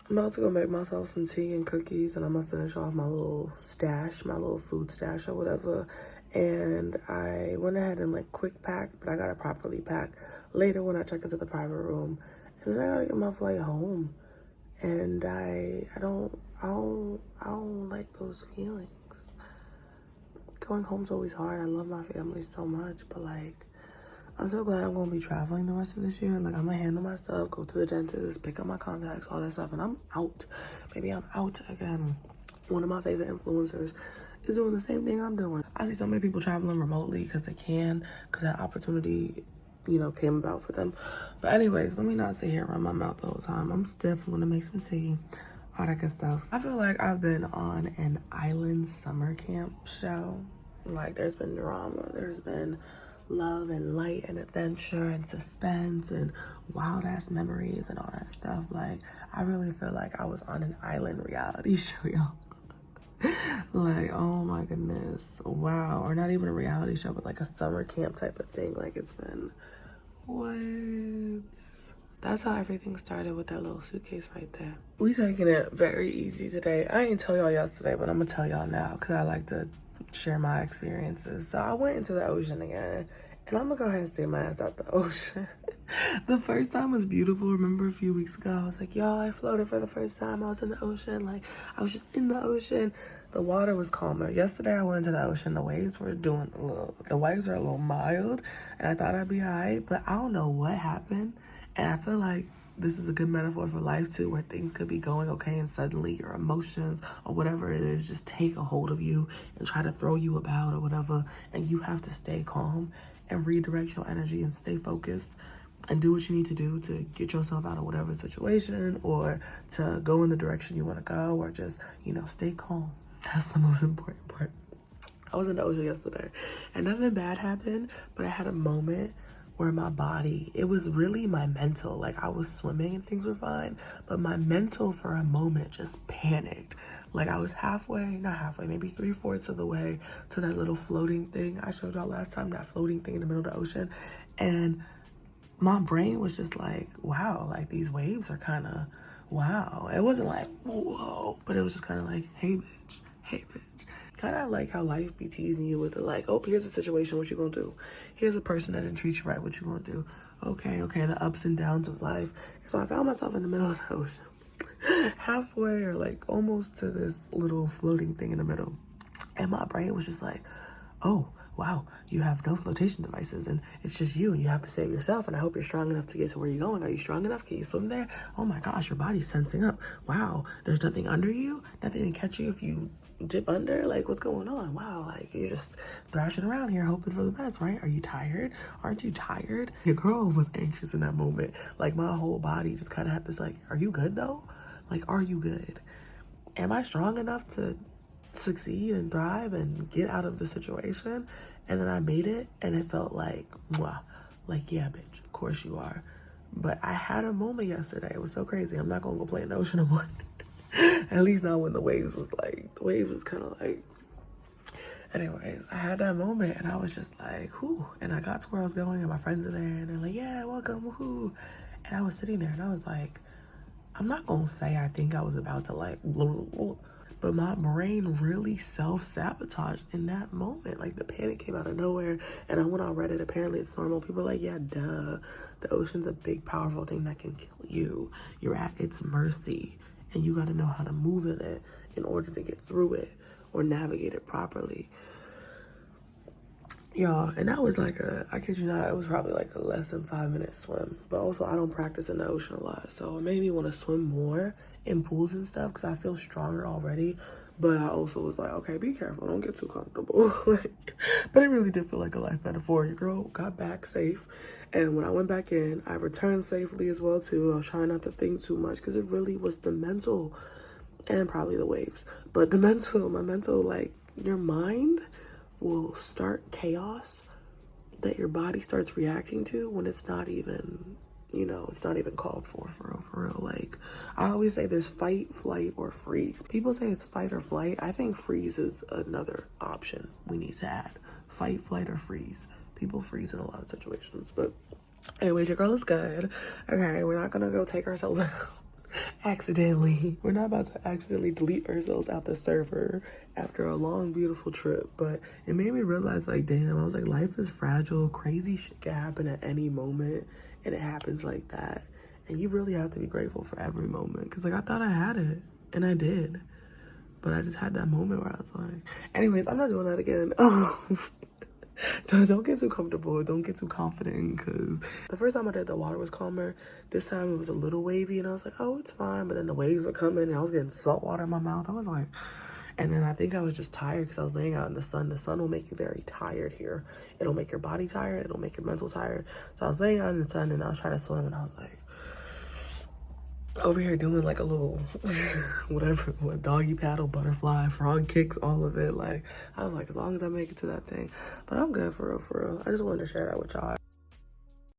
I'm about to go make myself some tea and cookies, and I'm gonna finish off my little stash, my little food stash or whatever. And I went ahead and like quick packed, but I gotta properly pack later when I check into the private room. And then I gotta get my flight home. And I don't like those feelings. Going home's always hard. I love my family so much, but like, I'm so glad I'm gonna be traveling the rest of this year. Like, I'm gonna handle my stuff, go to the dentist, pick up my contacts, all that stuff, and I'm out. Maybe I'm out again. One of my favorite influencers is doing the same thing I'm doing. I see so many people traveling remotely because they can, because that opportunity, came about for them. But anyways, let me not sit here and run my mouth the whole time. I'm stiff. I'm gonna make some tea, all that good stuff. I feel like I've been on an island summer camp show. Like, there's been drama. There's been love and light and adventure and suspense and wild ass memories and all that stuff. Like, I really feel like I was on an island reality show, y'all. Like, oh my goodness, wow. Or not even a reality show, but like a summer camp type of thing. Like, it's been what? That's how everything started with that little suitcase right there. We taking it very easy today. I ain't tell y'all yesterday, but I'm gonna tell y'all now because I like to share my experiences. So I went into the ocean again, and I'm gonna go ahead and stay my ass out the ocean. The first time was beautiful. Remember a few weeks ago, I was like, y'all, I floated for the first time. I was in the ocean. Like, I was just in the ocean. The water was calmer. Yesterday, I went into the ocean. The waves were the waves are a little mild, and I thought I'd be all right, but I don't know what happened. And I feel like this is a good metaphor for life too, where things could be going okay and suddenly your emotions or whatever it is just take a hold of you and try to throw you about or whatever, and you have to stay calm and redirect your energy and stay focused and do what you need to do to get yourself out of whatever situation or to go in the direction you want to go, or just, stay calm. That's the most important part. I was in the ocean yesterday and nothing bad happened, but I had a moment where my body, it was really my mental, like I was swimming and things were fine, but my mental for a moment just panicked. Like, I was not halfway, maybe 3/4 of the way to that little floating thing I showed y'all last time, that floating thing in the middle of the ocean. And my brain was just like, wow, like these waves are kind of, wow. It wasn't like, whoa, but it was just kind of like, hey bitch. Kind of like how life be teasing you with it, like, oh, here's a situation, what you gonna do? Here's a person that didn't treat you right, what you gonna do? Okay, the ups and downs of life. And so I found myself in the middle of the ocean, halfway or like almost to this little floating thing in the middle. And my brain was just like, oh, wow, you have no flotation devices and it's just you and you have to save yourself. And I hope you're strong enough to get to where you're going. Are you strong enough? Can you swim there? Oh my gosh, your body's sensing up. Wow, there's nothing under you? Nothing to catch you if you dip under? Like, what's going on? Wow, like, you're just thrashing around here hoping for the best, right? Are you tired? Aren't you tired? Your girl was anxious in that moment. Like, my whole body just kind of had this, like, are you good though? Like, are you good? Am I strong enough to succeed and thrive and get out of the situation? And then I made it, and it felt like, wow, like, yeah, bitch, of course you are. But I had a moment yesterday. It was so crazy. I'm not gonna go play in the ocean no more. At least not when the waves was kind of like, anyways, I had that moment and I was just like, whoo. And I got to where I was going and my friends are there and they're like, yeah, welcome, woohoo. And I was sitting there and I was like, I'm not gonna say I think I was about to like, blah, blah, blah, but my brain really self-sabotaged in that moment. Like, the panic came out of nowhere. And I went on Reddit, apparently it's normal. People are like, yeah, duh. The ocean's a big, powerful thing that can kill you. You're at its mercy. And you gotta know how to move in it in order to get through it or navigate it properly. Y'all, and that was like I kid you not, it was probably like a less than 5-minute swim. But also, I don't practice in the ocean a lot. So it made me want to swim more in pools and stuff because I feel stronger already. But I also was like, okay, be careful. Don't get too comfortable. But it really did feel like a life metaphor. Your girl got back safe. And when I went back in, I returned safely as well, too. I was trying not to think too much because it really was the mental and probably the waves. But my mental, like, your mind will start chaos that your body starts reacting to when it's not even, it's not even called for real. Like, I always say there's fight, flight, or freeze. People say it's fight or flight. I think freeze is another option we need to add. Fight, flight, or freeze. People freeze in a lot of situations. But anyways, your girl is good. Okay, we're not gonna go take ourselves out. Accidentally. We're not about to accidentally delete ourselves out the server after a long, beautiful trip. But it made me realize, like, damn, I was like, life is fragile. Crazy shit can happen at any moment. And it happens like that. And you really have to be grateful for every moment. Because, like, I thought I had it. And I did. But I just had that moment where I was like, anyways, I'm not doing that again. Don't get too comfortable. Don't get too confident, because the first time I did, the water was calmer. This time it was a little wavy, and I was like, oh, it's fine. But then the waves were coming, and I was getting salt water in my mouth. I was like, and then I think I was just tired because I was laying out in the sun. The sun will make you very tired here. It'll make your body tired. It'll make your mental tired. So I was laying out in the sun, and I was trying to swim, and I was like, over here doing like a little whatever, what, doggy paddle, butterfly, frog kicks, all of it. Like, I was like, as long as I make it to that thing. But I'm good, for real, for real. I just wanted to share that with y'all.